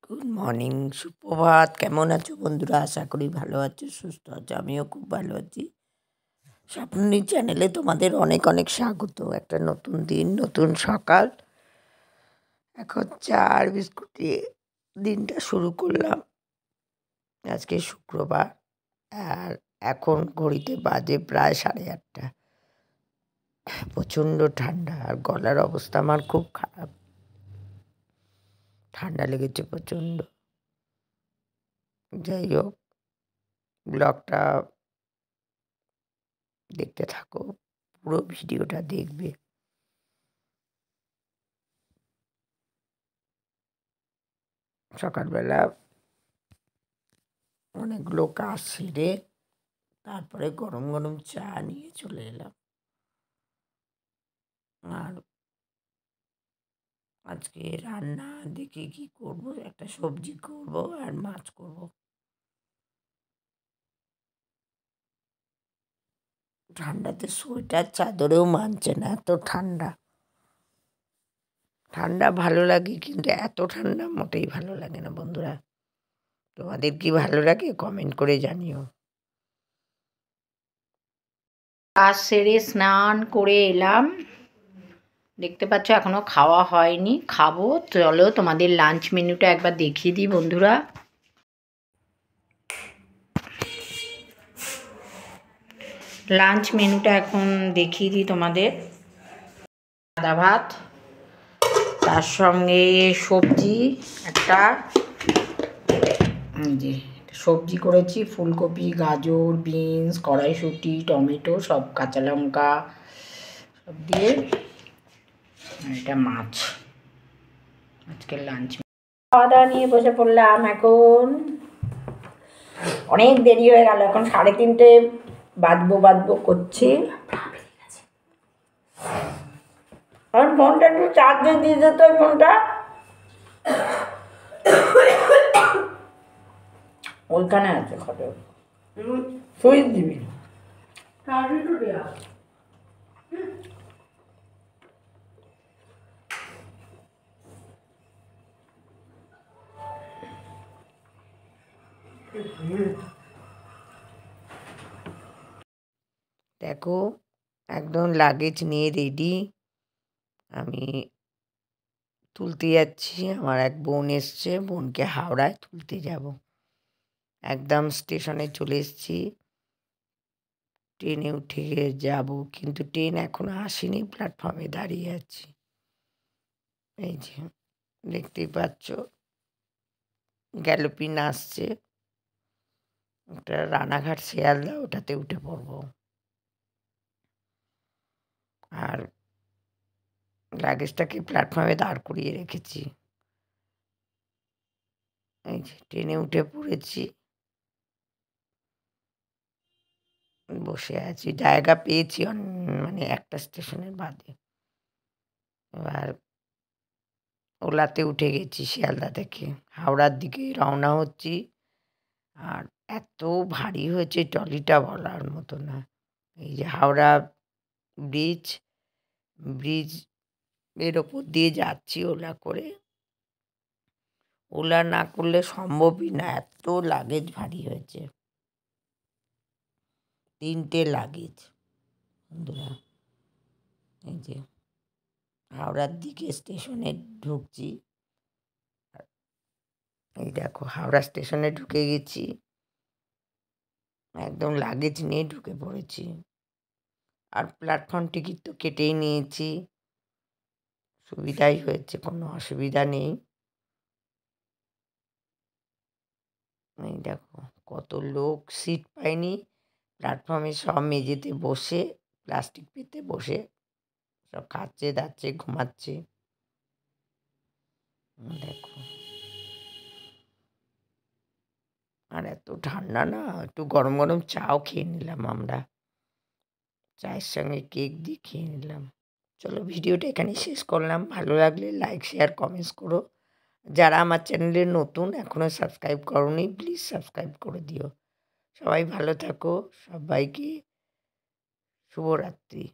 Good morning, সুপ্রভাত। কেমন আছো বন্ধুরা? আশা করি ভালো আছো, সুস্থ আছো। আমিও খুব ভালো আছি। স্বপ্নী চ্যানেলে তোমাদের অনেক অনেক স্বাগত। একটা নতুন দিন, নতুন সকাল। এখন চা আর বিস্কুট দিয়ে দিনটা শুরু করলাম। আজকে শুক্রবার, আর এখন ঘড়িতে বাজে প্রায় 8:30। প্রচণ্ড ঠান্ডা, আর গলার অবস্থা আমার খুব খারাপ। ঠান্ডা লেগেছে প্রচণ্ড। যাই হোক, ব্লগটা দেখতে থাকো, পুরো ভিডিওটা দেখবে। সকালবেলা অনেকগুলো কাজ সেরে তারপরে গরম গরম চা নিয়ে চলে এলাম। আর আজকে রান্না দেখি কি করব। একটা সবজি করব আর মাছ করব। ঠান্ডাতে সোয়েটার চাদরেও মানছে না, এত ঠান্ডা। ঠান্ডা ভালো লাগে, কিন্তু এত ঠান্ডা মোটেই ভালো লাগে না বন্ধুরা। তোমাদের কি ভালো লাগে? কমেন্ট করে জানিও। কাজ সেরে স্নান করে এলাম। দেখতে পাচ্ছ এখনো খাওয়া হয়নি, খাবো। চলো তোমাদের লাঞ্চ মেনুটা একবার দেখিয়ে দিই বন্ধুরা। লাঞ্চ মেনুটা এখন দেখিয়ে দিই তোমাদের। সাদা ভাত, তার সঙ্গে সবজি একটা, যে সবজি করেছি ফুলকপি, গাজর, বিনস, কড়াইশুঁটি, টমেটো, সব কাঁচা লঙ্কা সব দিয়ে। এটা মাছ আজকের লাঞ্চ। খাওয়া দাওয়া নিয়ে বসে পড়লাম। এখন অনেক দেরি হয়ে গেল, এখন 3:30 বাজবো করছি। আর ফোনটা একটু চার্জে দিয়ে যেত, ওই ফোনটা ওইখানে আছে ঘরে, সুইচ দিবি। দেখো, একদম লাগেজ নিয়ে রেডি। আমি তুলতে যাচ্ছি। আমার এক বোন এসছে, বোনকে হাওড়ায় তুলতে যাব। একদম স্টেশনে চলে এসেছি। ট্রেনে উঠে যাব, কিন্তু ট্রেন এখনো আসেনি, প্ল্যাটফর্মে দাঁড়িয়ে আছি। এই যে দেখতেই পাচ্ছ, গ্যালোপিন আসছে। ওটা রানাঘাট শিয়ালদা, ওটাতে উঠে পড়ব। আর লাগেজটাকে প্ল্যাটফর্মে দাঁড় করিয়ে রেখেছি। এই যে ট্রেনে উঠে পড়েছি, বসে আছি। জায়গা পেয়েছি মানে একটা স্টেশনের বাদে। এবার ওলাতে উঠে গেছি শিয়ালদা থেকে। হাওড়ার দিকে রওনা হচ্ছি। আর এত ভারী হয়েছে ট্রলিটা, বলার মতো না। এই যে হাওড়া ব্রিজ, ব্রিজের ওপর দিয়ে যাচ্ছি ওলা করে। ওলা না করলে সম্ভবই না, এত লাগেজ ভারী হয়েছে। 3টে লাগেজ বন্ধুরা। এই যে হাওড়ার দিকে স্টেশনে ঢুকছি। এই দেখো, হাওড়া স্টেশনে ঢুকে গেছি। একদম লাগেজ নিয়ে ঢুকে পড়েছি। আর প্ল্যাটফর্ম টিকিট তো কেটেই নিয়েছি, সুবিধাই হয়েছে, কোনো অসুবিধা নেই। এই দেখো কত লোক, সিট পায়নি প্ল্যাটফর্মে, সব মেঝেতে বসে, প্লাস্টিক পেতে বসে সব খাচ্ছে দাচ্ছে, ঘুমাচ্ছে। দেখো, আর এত ঠান্ডা না, একটু গরম গরম চাও খেয়ে নিলাম আমরা। চায়ের সঙ্গে কেক দিয়ে খেয়ে নিলাম। চলো, ভিডিওটা এখানে শেষ করলাম। ভালো লাগলে লাইক, শেয়ার, কমেন্টস করো। যারা আমার চ্যানেলে নতুন, এখনও সাবস্ক্রাইব করোনি, প্লিজ সাবস্ক্রাইব করে দিও। সবাই ভালো থাকো। সবাইকে শুভরাত্রি।